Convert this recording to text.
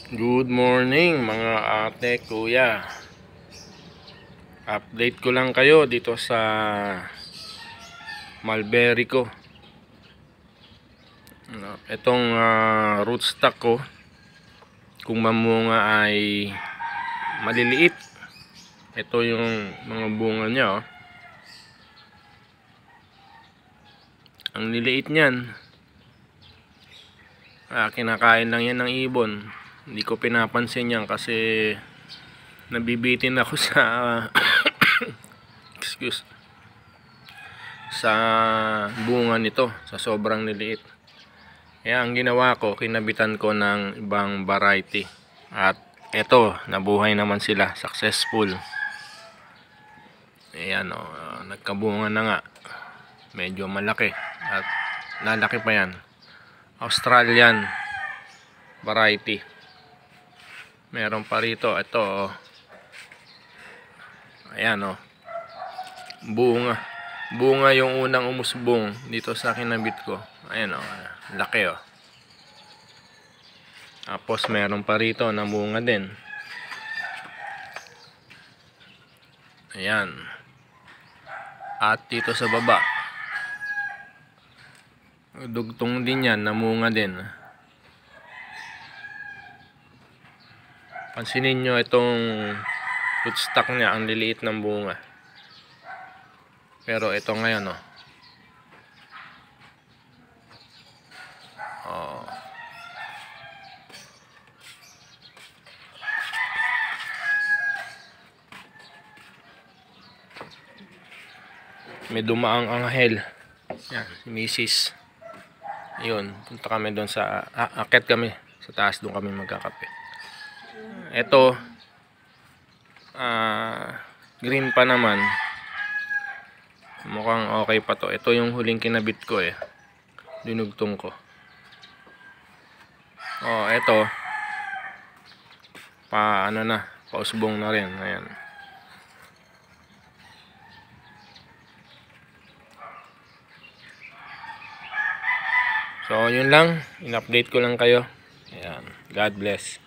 Good morning mga ate, kuya. Update ko lang kayo dito sa mulberry ko. Itong rootstock ko, kung mamunga ay maliliit. Ito yung mga bunga niya, oh. Ang liliit niyan. Kinakain lang yan ng ibon. Hindi ko pinapansin yan kasi nabibitin ako sa excuse, sa bunga nito, sa sobrang liliit. Kaya ang ginawa ko, kinabitan ko ng ibang variety. At eto, nabuhay naman sila, successful. Ayan, nagkabunga na nga. Medyo malaki at lalaki pa yan. Australian variety. Meron pa rito, ito, ayan, bunga yung unang umusbong dito sa kinabit ko. Ayan, laki, tapos meron pa rito na bunga din. Ayan. At dito sa baba, dugtong din yan, namunga din. Pansinin nyo itong rootstock niya, ang liliit ng bunga. Pero ito ngayon, may dumaang anghel. Yan, si Mrs. Yun, punta kami doon sa akit kami sa taas, doon kami magkakape. Ito green pa naman, mukhang okay pa to. Ito yung huling kinabit ko, dinugtong ko. Ito pausbong na rin. Ayan. So yun lang, in-update ko lang kayo. Ayan. God bless.